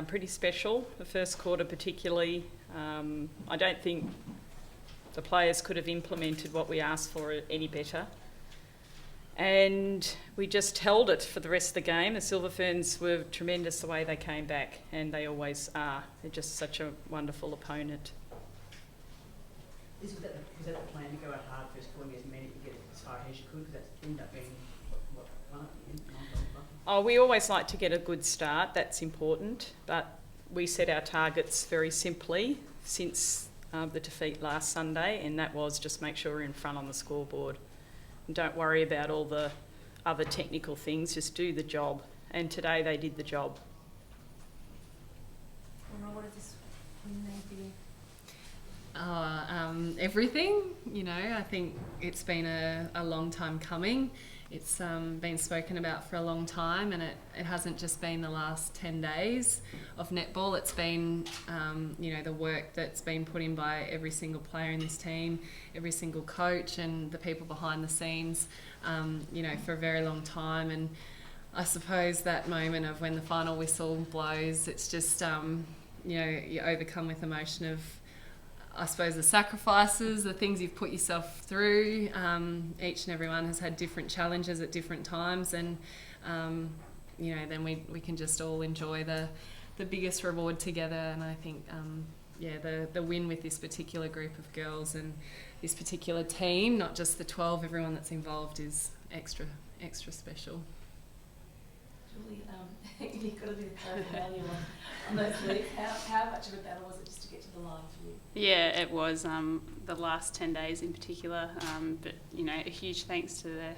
pretty special, the first quarter particularly. I don't think the players could have implemented what we asked for any better. And we just held it for the rest of the game. The Silver Ferns were tremendous the way they came back, and they always are. They're just such a wonderful opponent. Was that the plan, to go out hard first quarter and as many to get as far as you could? Because that ended up being what Oh, we always like to get a good start. That's important. But we set our targets very simply since the defeat last Sunday, and that was just make sure we're in front on the scoreboard. And don't worry about all the other technical things, just do the job. And today they did the job. Laura, what does this win mean for you? Everything, I think it's been a long time coming. It's been spoken about for a long time, and it hasn't just been the last 10 days of netball. It's been, the work that's been put in by every single player in this team, every single coach and the people behind the scenes, for a very long time. And I suppose that moment of when the final whistle blows, it's just, you overcome with emotion of, I suppose, the sacrifices, the things you've put yourself through. Each and every one has had different challenges at different times, and then we can just all enjoy the biggest reward together. And I think the win with this particular group of girls and this particular team, not just the 12, everyone that's involved, is extra special. Julie, you've got to do the value on those leagues. How much of a battle was it just to get to the line for you? Yeah, it was the last 10 days in particular. But a huge thanks to the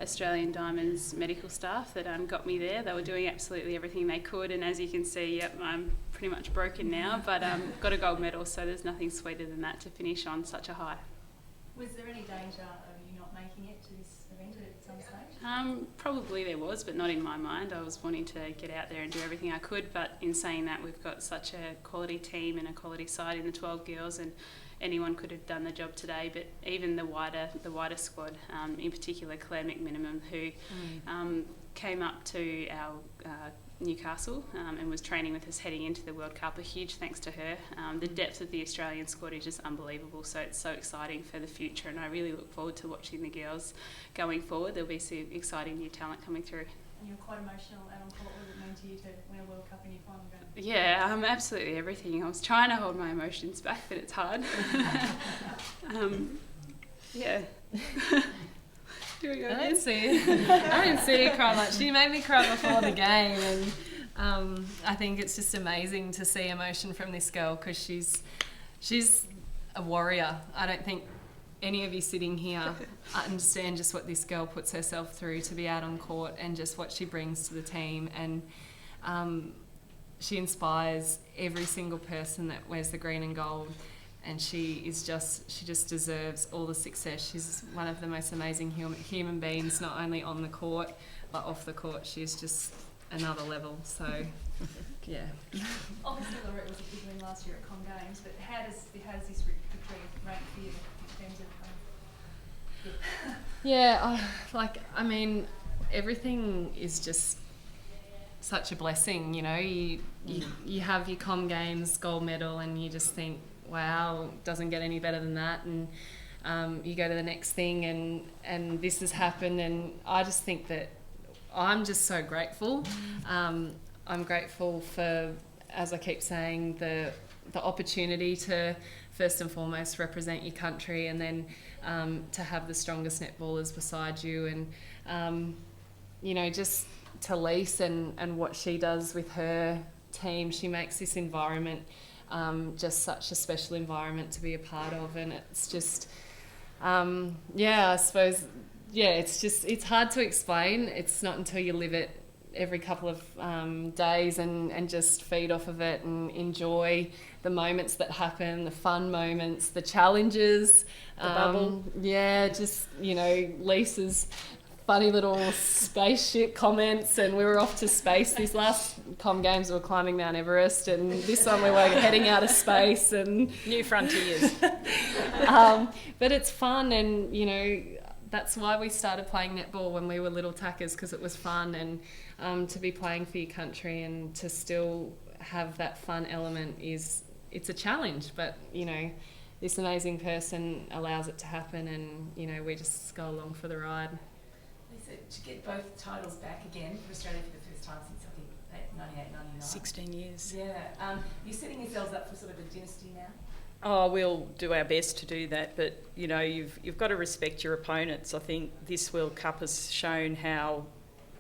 Australian Diamonds medical staff that got me there. They were doing absolutely everything they could, and as you can see, I'm pretty much broken now, but got a gold medal, so there's nothing sweeter than that to finish on such a high. Was there any danger of you not making it to this event at some stage? Probably there was, but not in my mind. I was wanting to get out there and do everything I could, but in saying that, we've got such a quality team and a quality side in the 12 girls, and anyone could have done the job today. But even the wider squad, in particular Claire McMinimum, who came up to our Newcastle and was training with us heading into the World Cup. A huge thanks to her. The depth of the Australian squad is just unbelievable, so it's so exciting for the future, and I really look forward to watching the girls going forward. There'll be some exciting new talent coming through. And you're quite emotional out on court. What does it mean to you to win a World Cup in your final game? Yeah, absolutely everything. I was trying to hold my emotions back, but it's hard. Yeah. I didn't see her cry much. She made me cry before the game, and I think it's just amazing to see emotion from this girl, because she's a warrior. I don't think any of you sitting here understand just what this girl puts herself through to be out on court, and just what she brings to the team. And she inspires every single person that wears the green and gold. And she just deserves all the success. She's one of the most amazing human beings, not only on the court, but off the court. She's just another level. So, yeah. Obviously, Laura, it was a big win last year at Com Games, but how does this victory rank for you in terms of... Yeah, everything is just such a blessing, You have your Com Games gold medal, and you just think, wow, doesn't get any better than that, and you go to the next thing, and this has happened, and I just think that I'm just so grateful. I'm grateful for, as I keep saying, the opportunity to first and foremost represent your country, and then to have the strongest netballers beside you, and just to Lise and what she does with her team. She makes this environment just such a special environment to be a part of, and it's just I suppose it's hard to explain. It's not until you live it every couple of days and just feed off of it and enjoy the moments that happen, the fun moments, the challenges, the bubble. Lisa's funny little spaceship comments, and we were off to space. These last Com Games we were climbing Mount Everest, and this one we were heading out of space and new frontiers. But it's fun, and that's why we started playing netball when we were little tackers, because it was fun, and to be playing for your country and to still have that fun element it's a challenge, but this amazing person allows it to happen, and we just go along for the ride. Lisa, to get both titles back again for Australia for the first time since I think 98, 99. 16 years. Yeah. You're setting yourselves up for sort of a dynasty now? Oh, we'll do our best to do that, but you've got to respect your opponents. I think this World Cup has shown how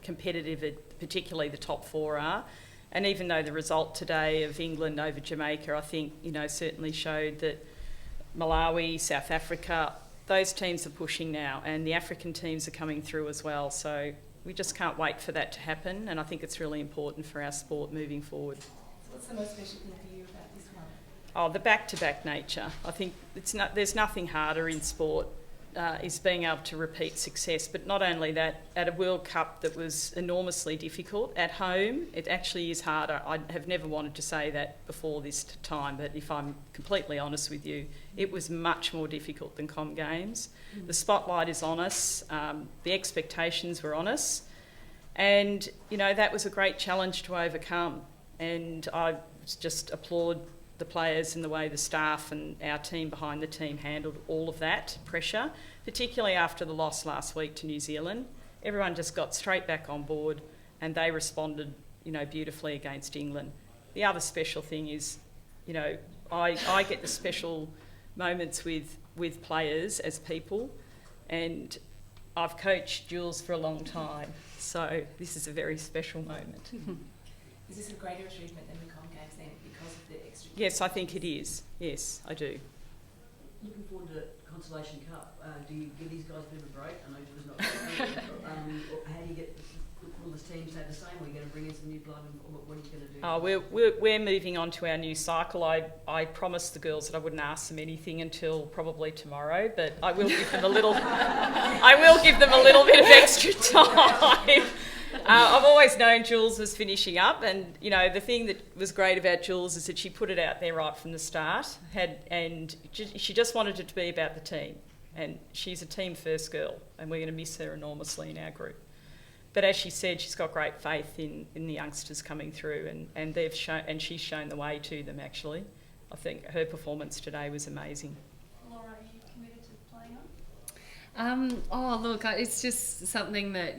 competitive particularly the top four are, and even though the result today of England over Jamaica, I think certainly showed that Malawi, South Africa, those teams are pushing now, and the African teams are coming through as well. So we just can't wait for that to happen, and I think it's really important for our sport moving forward. So what's the most special thing for you about this one? Oh, the back-to-back nature. I think there's nothing harder in sport is being able to repeat success. But not only that, at a World Cup that was enormously difficult, at home, it actually is harder. I have never wanted to say that before this time, but if I'm completely honest with you, it was much more difficult than Com Games. The spotlight is on us. The expectations were on us. And, that was a great challenge to overcome. And I just applaud the players and the way the staff and our team behind the team handled all of that pressure, particularly after the loss last week to New Zealand. Everyone just got straight back on board and they responded, beautifully against England. The other special thing is, I get the special moments with players as people, and I've coached Jules for a long time, so this is a very special moment. Is this a greater achievement than the Com Games then because of the extra? Yes, I think it is. Yes, I do. Looking forward to Consolation Cup. Do you give these guys a bit of a break? I know it was not. How do you get all the teams stay the same? Are you going to bring in some new blood, and what are you going to do? Oh, we're moving on to our new cycle. I promised the girls that I wouldn't ask them anything until probably tomorrow, but I will give them a little. I will give them a little bit of extra time. I've always known Jules was finishing up, and the thing that was great about Jules is that she put it out there right from the start, and she just wanted it to be about the team, and she's a team first girl, and we're going to miss her enormously in our group. But as she said, she's got great faith in the youngsters coming through, and they've shown, and she's shown the way to them. Actually, I think her performance today was amazing. Laura, are you committed to playing on? Look, it's just something that,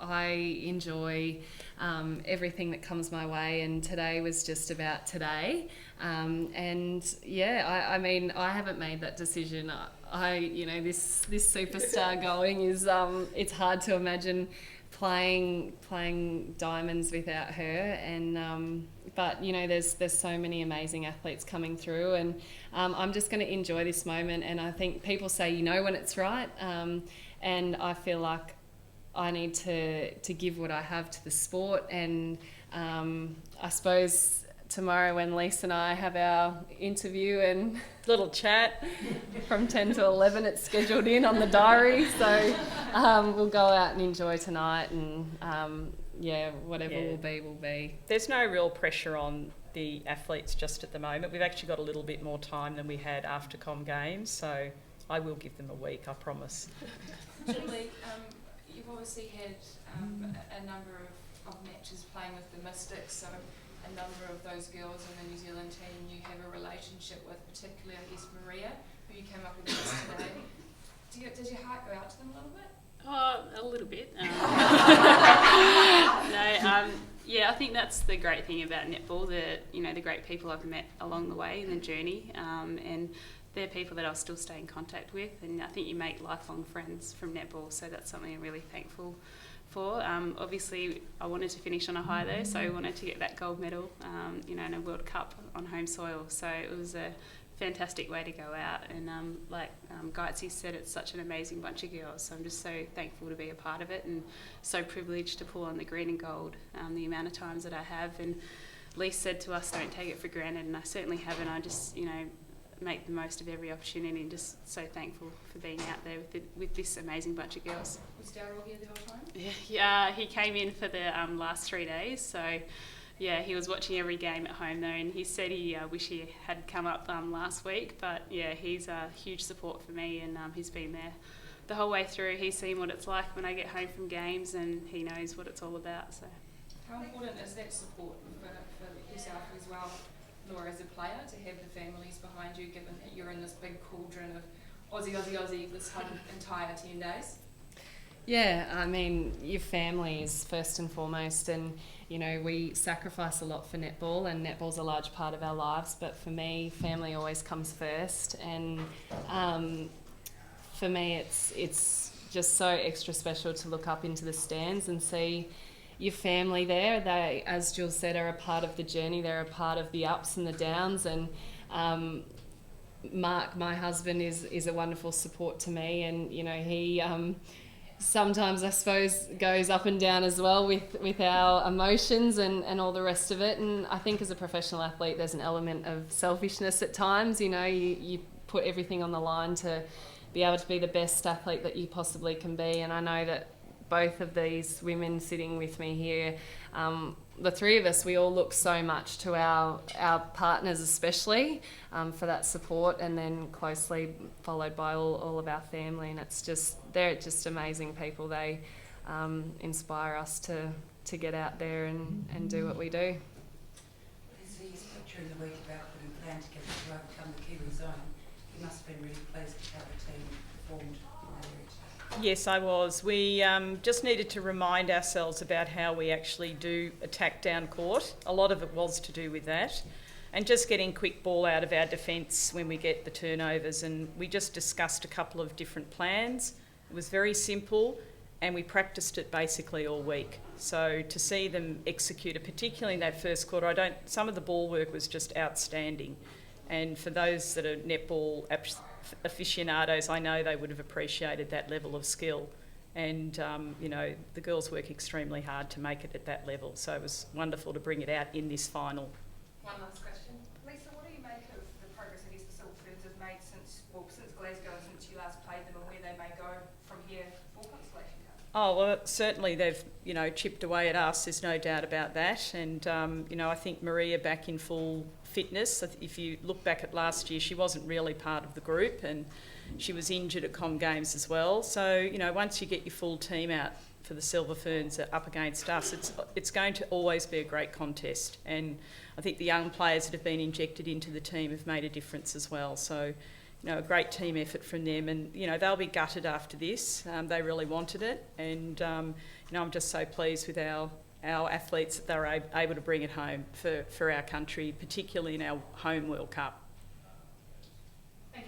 I enjoy everything that comes my way, and today was just about today. I mean, I haven't made that decision. This superstar going is, it's hard to imagine playing diamonds without her, and but there's so many amazing athletes coming through, and I'm just going to enjoy this moment. And I think people say when it's right, and I feel like I need to give what I have to the sport, and I suppose tomorrow when Lisa and I have our interview and Little chat from 10 to 11, it's scheduled in on the diary, so we'll go out and enjoy tonight, and whatever will be. There's no real pressure on the athletes just at the moment. We've actually got a little bit more time than we had after Com Games, so I will give them a week, I promise. Julie, you've obviously had a number of matches playing with the Mystics, so a number of those girls in the New Zealand team you have a relationship with, particularly I guess Maria, who you came up against today. Does your heart go out to them a little bit? A little bit. I think that's the great thing about netball. The great people I've met along the way in the journey, and they're people that I'll still stay in contact with, and I think you make lifelong friends from netball. So that's something I'm really thankful for. Obviously, I wanted to finish on a high though, so I wanted to get that gold medal, in a World Cup on home soil. So it was a fantastic way to go out, and like Geitz said, it's such an amazing bunch of girls, so I'm just so thankful to be a part of it, and so privileged to pull on the green and gold the amount of times that I have. And Lise said to us, don't take it for granted, and I certainly haven't. I just make the most of every opportunity, and just so thankful for being out there with this amazing bunch of girls. Was Daryl here the whole time? Yeah, he came in for the last 3 days, so yeah, he was watching every game at home though, and he said he wish he had come up last week, but yeah, he's a huge support for me, and he's been there the whole way through. He's seen what it's like when I get home from games, and he knows what it's all about. So How important is that support for yourself as well, Laura, as a player, to have the families behind you, given that you're in this big cauldron of Aussie this whole entire 10 days? Yeah, I mean, your family is first and foremost, and you know, we sacrifice a lot for netball, and netball's a large part of our lives, but for me, family always comes first, and for me, it's just so extra special to look up into the stands and see your family there. They, as Jules said, are a part of the journey. They're a part of the ups and the downs, and Mark, my husband, is a wonderful support to me, and you know, he sometimes, I suppose, goes up and down as well with our emotions and all the rest of it. And I think as a professional athlete, there's an element of selfishness at times. You know, you put everything on the line to be able to be the best athlete that you possibly can be. And I know that both of these women sitting with me here, the three of us, we all look so much to our partners especially for that support, and then closely followed by all of our family. And they're just amazing people. They inspire us to get out there and do what we do. There's his picture in the week about putting a plan together to overcome the Kiwi zone. He must have been really pleased with how the team performed in that area. Yes, I was. We just needed to remind ourselves about how we actually do attack down court. A lot of it was to do with that. And just getting quick ball out of our defence when we get the turnovers. And we just discussed a couple of different plans. It was very simple, and we practiced it basically all week. So to see them execute it, particularly in that first quarter, some of the ball work was just outstanding. And for those that are netball aficionados, I know they would have appreciated that level of skill. And, you know, the girls work extremely hard to make it at that level. So it was wonderful to bring it out in this final. One last question. Lisa, what do you make of the progress I guess the Silver Ferns have made since Glasgow, since you last played them, and where they may go from here for Constellation Cup? Oh, well, certainly they've, you know, chipped away at us. There's no doubt about that. And, you know, I think Maria back in full fitness. If you look back at last year, she wasn't really part of the group, and she was injured at Com Games as well. So, you know, once you get your full team out for the Silver Ferns up against us, it's going to always be a great contest. And I think the young players that have been injected into the team have made a difference as well. So, you know, a great team effort from them, and you know, they'll be gutted after this. They really wanted it, and you know, I'm just so pleased with our athletes that they're able to bring it home for our country, particularly in our home World Cup.